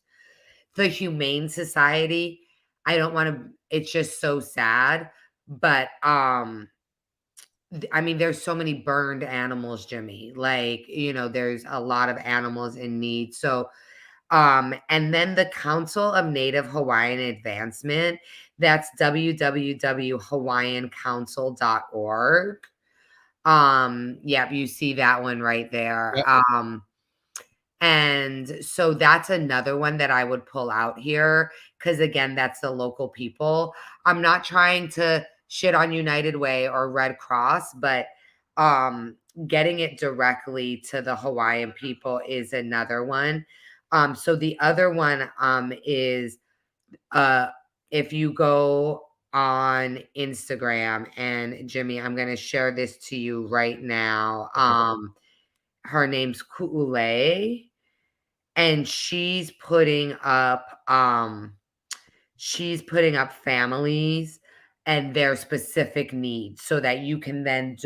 the Humane Society. I don't want to, it's just so sad. But I mean, there's so many burned animals, Jimmy. Like, there's a lot of animals in need. So and then the Council of Native Hawaiian Advancement, that's www.hawaiiancouncil.org. Yep, you see that one right there. Yep. And so that's another one that I would pull out here because, again, that's the local people. I'm not trying to shit on United Way or Red Cross, but getting it directly to the Hawaiian people is another one. So the other one is if you go on Instagram, and Jimmy, I'm going to share this to you right now. Okay. Her name's Ku'ule, and she's putting up families and their specific needs so that you can then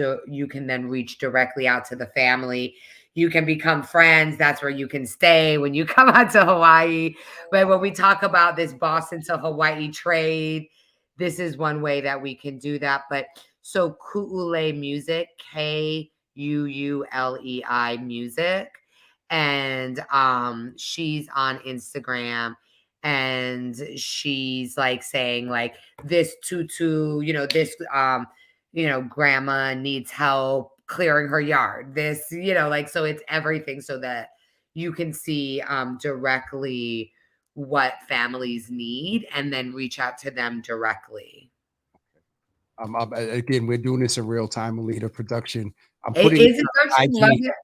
reach directly out to the family. You can become friends. That's where you can stay when you come out to Hawaii. But when we talk about this Boston to Hawaii trade, this is one way that we can do that. But so Ku'ule Music, UULEI Music. And she's on Instagram, and she's like saying like this tutu, this grandma needs help clearing her yard. This, like, so it's everything so that you can see directly what families need and then reach out to them directly. Again, we're doing this in real time, Alita production. I'm It putting it is a on production. Love IG. it.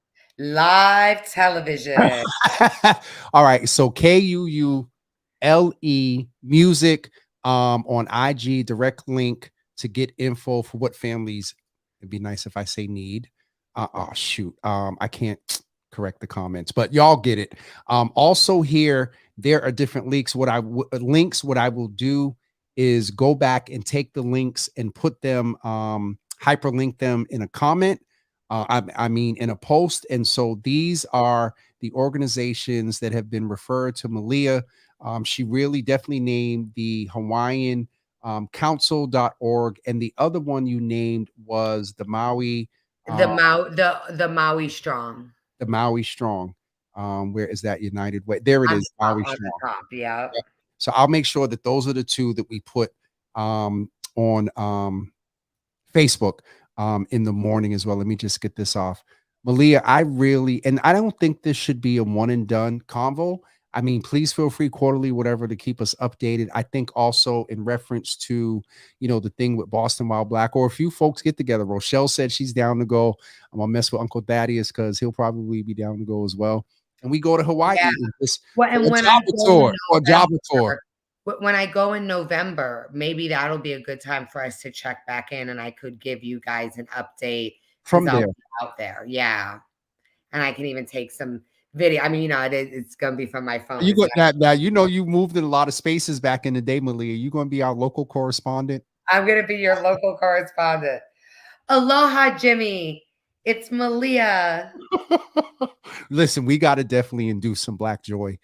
Live television. All right. So KUULE music on IG, direct link to get info for what families. It'd be nice if I say need. Oh shoot. I can't correct the comments, but y'all get it. Also here, there are different links. What I will do is go back and take the links and put them, hyperlink them in a comment. I mean, in a post. And so these are the organizations that have been referred to Malia. She really definitely named the Hawaiian Council.org, and the other one you named was the Maui, The Maui Strong. the Maui Strong. Where is that United Way? There it is, Maui On the Strong. top, yeah. Yep. So I'll make sure that those are the two that we put on Facebook in the morning as well. Let me just get this off. Malia, I really, and I don't think this should be a one and done convo. I mean, please feel free quarterly, whatever, to keep us updated. I think also in reference to, the thing with Boston Wild Black, or a few folks get together. Rochelle said she's down to go. I'm gonna mess with Uncle Thaddeus because he'll probably be down to go as well. And we go to Hawaii and just Well, and a when Java tour or Java tour. when I go in November, maybe that'll be a good time for us to check back in, and I could give you guys an update From because I'll there. be out there. Yeah. And I can even take some video. I mean, it's going to be from my phone. You got that now. You moved in a lot of spaces back in the day, Malia. You going to be our local correspondent? I'm going to be your local correspondent. Aloha, Jimmy. It's Malia. Listen, we got to definitely induce some Black joy,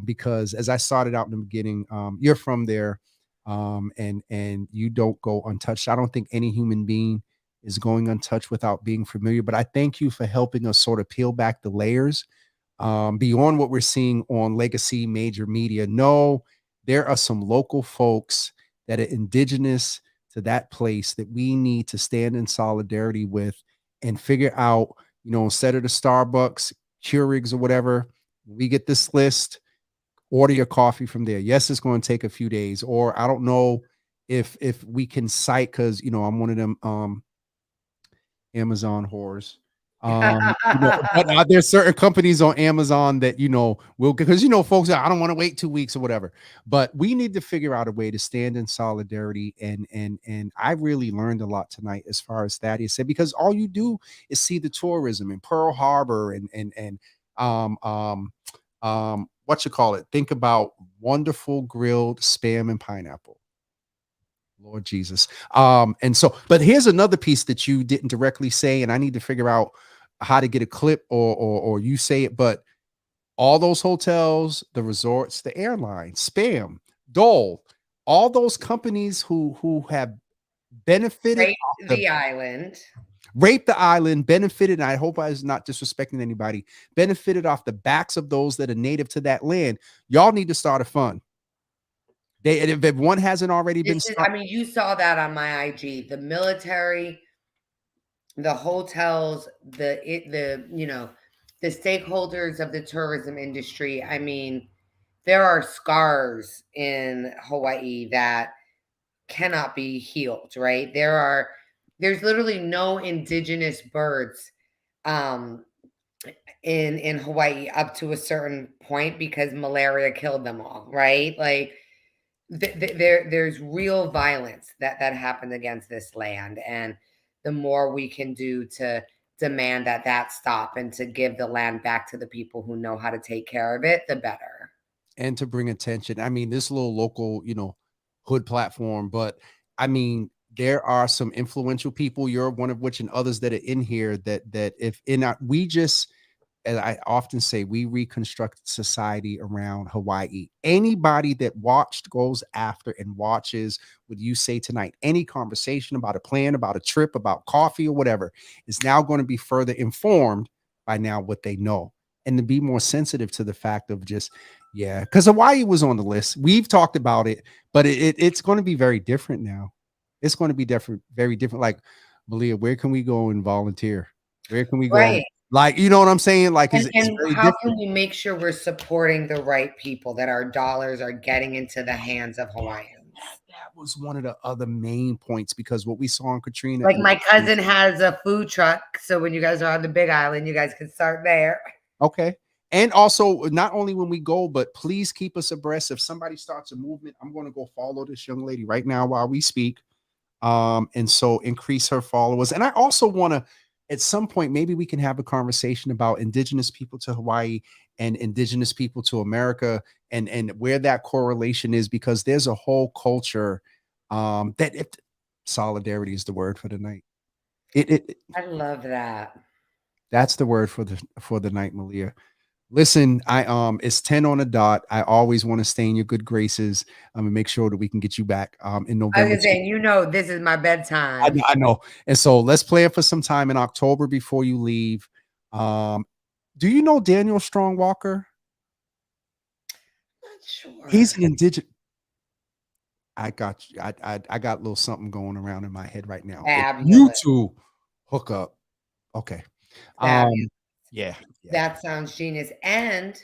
because as I started out in the beginning, you're from there, and you don't go untouched. I don't think any human being is going untouched without being familiar. But I thank you for helping us sort of peel back the layers beyond what we're seeing on legacy major media. No, there are some local folks that are indigenous to that place that we need to stand in solidarity with and figure out, instead of the Starbucks, Keurigs, or whatever, we get this list, order your coffee from there. Yes, it's going to take a few days, or I don't know if we can cite, because I'm one of them Amazon whores. But there's certain companies on Amazon that will, because folks, I don't want to wait 2 weeks or whatever. But we need to figure out a way to stand in solidarity. And I really learned a lot tonight, as far as Thaddeus said, because all you do is see the tourism in Pearl Harbor and what you call it. Think about wonderful grilled spam and pineapple. Lord Jesus. And so, but here's another piece that you didn't directly say, and I need to figure out how to get a clip or you say it. But all those hotels, the resorts, the airlines, Spam, Dole, all those companies who have benefited the island, raped the island, benefited, and I hope I was not disrespecting anybody, benefited off the backs of those that are native to that land. Y'all need to start a fund. If one hasn't already been started. I mean, you saw that on my IG. The military, the hotels, the stakeholders of the tourism industry. I mean, there are scars in Hawaii that cannot be healed, right? There's literally no indigenous birds in Hawaii up to a certain point because malaria killed them all, right? Like there's real violence that happened against this land, and the more we can do to demand that stop and to give the land back to the people who know how to take care of it, the better. And to bring attention. I mean, this little local, hood platform, but I mean, there are some influential people, you're one of which, and others that are in here that if in our, we just as I often say, we reconstructed society around Hawaii. Anybody that watched, goes after, and watches what you say tonight, any conversation about a plan, about a trip, about coffee, or whatever, is now going to be further informed by now what they know, and to be more sensitive to the fact of just, yeah, because Hawaii was on the list. We've talked about it, but it's going to be very different now. It's going to be different, very different. Like, Malia, where can we go and volunteer? Where can we go? Right. Like, you know what I'm saying? Like, it's And very how can different. we make sure we're supporting the right people, that our dollars are getting into the hands of Hawaiians? That was one of the other main points, because what we saw in Katrina Like and my cousin has a food truck, so when you guys are on the Big Island, you guys can start there. okay. And also, not only when we go, but please keep us abreast. If somebody starts a movement, I'm going to go follow this young lady right now while we speak. And so increase her followers. And I also want to, at some point, maybe we can have a conversation about indigenous people to Hawaii and indigenous people to America, and where that correlation is, because there's a whole culture that if solidarity is the word for the night. I love that. That's the word for the night, Malia. Listen, I it's 10 on the dot. I always want to stay in your good graces, and make sure that we can get you back in I was November. gonna say, you know, this is my bedtime. I know. And so let's plan for some time in October before you leave. Do you know Daniel Strong Walker? Not He's sure. an indigenous. I got you. I got a little something going around in my head right now. If you Fabulous. two hook up, okay. Fabulous. Yeah, yeah. That sounds genius. And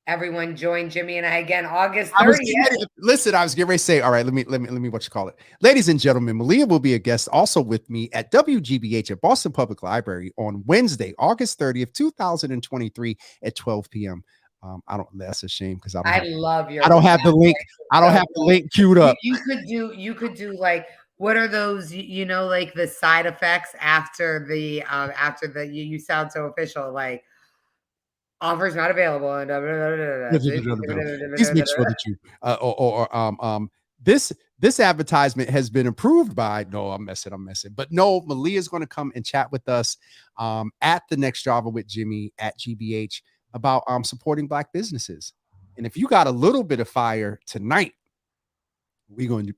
everyone join Jimmy and I again August I was 30th. getting ready, listen, I was getting ready to say, all right, let me what you call it. Ladies and gentlemen, Malia will be a guest also with me at WGBH at Boston Public Library on Wednesday, August 30th, 2023 at 12 p.m. I don't, that's a shame because I love your I don't have the link. I don't so have the link queued up. you could do like, what are those, you know, like the side effects after the you sound so official, like offers not available and Please make sure that you this advertisement has been approved by, no, I'm messing. But no, Malia is going to come and chat with us at the next Java with Jimmy at GBH about supporting Black businesses. And if you got a little bit of fire tonight, we're going to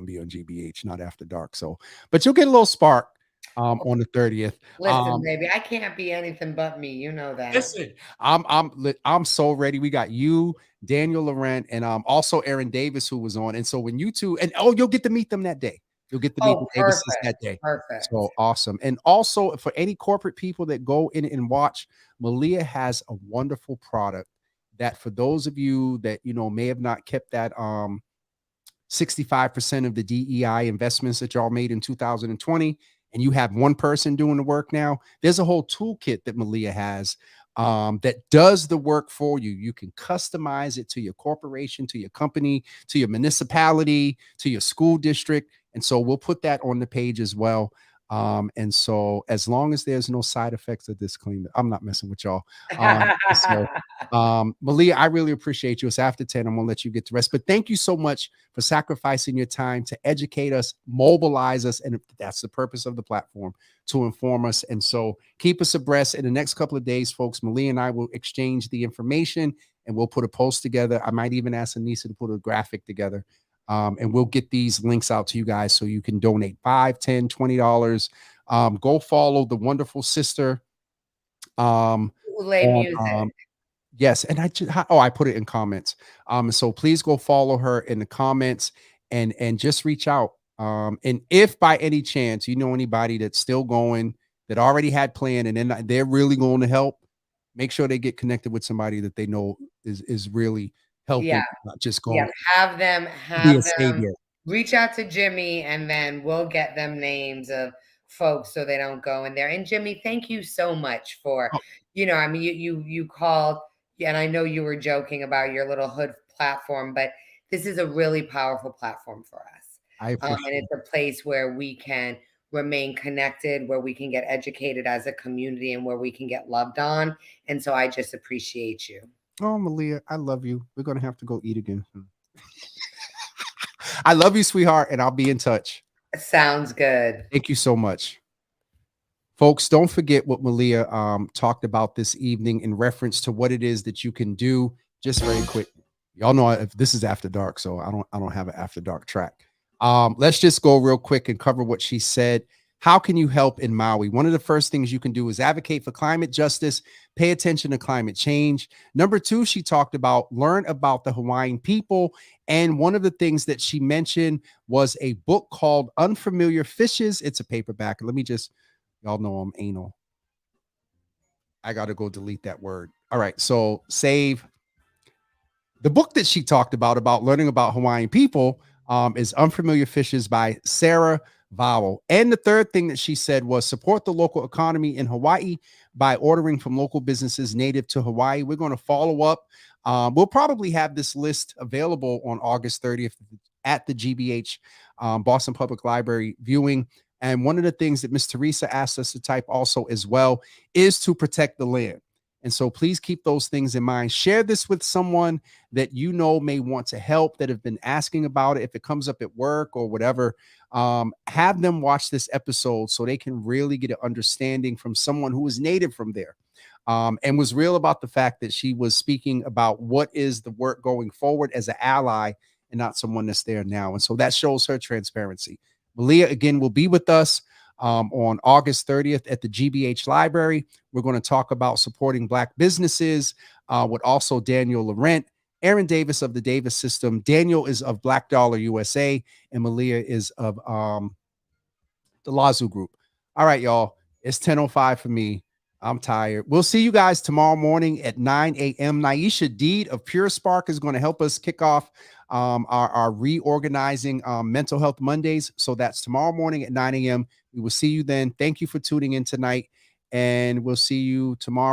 be on GBH, not after dark. So, but you'll get a little spark on the 30th. Listen, baby, I can't be anything but me. You know that. Listen, I'm so ready. We got you, Daniel Laurent, and also Aaron Davis, who was on. And so when you two, and you'll get to meet them that day. You'll get to meet the Davises that day. Perfect. So awesome. And also for any corporate people that go in and watch, Malia has a wonderful product that, for those of you that may have not kept that 65% of the DEI investments that y'all made in 2020, and you have one person doing the work now, there's a whole toolkit that Malia has that does the work for you. You can customize it to your corporation, to your company, to your municipality, to your school district. And so we'll put that on the page as well. And so as long as there's no side effects of disclaimer, I'm not messing with y'all. Malia, I really appreciate you. It's after 10. I'm gonna let you get to rest. But thank you so much for sacrificing your time to educate us, mobilize us, and that's the purpose of the platform, to inform us. And so keep us abreast. In the next couple of days, folks, Malia and I will exchange the information, and we'll put a post together. I might even ask Anissa to put a graphic together. And we'll get these links out to you guys so you can donate $5, $10, $20. Go follow the wonderful sister. Music. Yes, and I put it in comments. So please go follow her in the comments and just reach out. And if by any chance you know anybody that's still going, that already had planned, and then they're really going to help, make sure they get connected with somebody that they know is really helping, not just going. Yeah, have them savior. Reach out to Jimmy, and then we'll get them names of folks so they don't go in there. And Jimmy, thank you so much for, I mean, you called, and I know you were joking about your little hood platform, but this is a really powerful platform for us. And it's a place where we can remain connected, where we can get educated as a community, and where we can get loved on. And so I just appreciate you. Oh, Malia, I love you. We're going to have to go eat again. I love you, sweetheart, and I'll be in touch. Sounds good. Thank you so much. Folks, don't forget what Malia talked about this evening in reference to what it is that you can do. Just very quick, y'all know if this is after dark, so I don't have an after dark track. Let's just go real quick and cover what she said. How can you help in Maui? One of the first things you can do is advocate for climate justice, pay attention to climate change. Number two, she talked about learn about the Hawaiian people. And one of the things that she mentioned was a book called Unfamiliar Fishes. It's a paperback. Let me just, y'all know I'm anal. I got to go delete that word. All right. So save. The book that she talked about learning about Hawaiian people is Unfamiliar Fishes by Sarah Vowell. And the third thing that she said was support the local economy in Hawaii by ordering from local businesses native to Hawaii. We're going to follow up. We'll probably have this list available on August 30th at the GBH Boston Public Library viewing. And one of the things that Miss Teresa asked us to type also as well is to protect the land. And so please keep those things in mind. Share this with someone that you know may want to help, that have been asking about it. If it comes up at work or whatever, have them watch this episode so they can really get an understanding from someone who is native from there. And was real about the fact that she was speaking about what is the work going forward as an ally and not someone that's there now. And so that shows her transparency. Malia, again, will be with us on August 30th at the GBH Library. We're going to talk about supporting Black businesses with also Daniel Laurent, Aaron Davis of the Davis System. Daniel is of Black Dollar USA, and Malia is of the Lazu Group. All right, y'all. It's 10:05 for me. I'm tired. We'll see you guys tomorrow morning at 9 a.m. Naisha Deed of Pure Spark is going to help us kick off our reorganizing Mental Health Mondays. So that's tomorrow morning at 9 a.m. We will see you then. Thank you for tuning in tonight, and we'll see you tomorrow.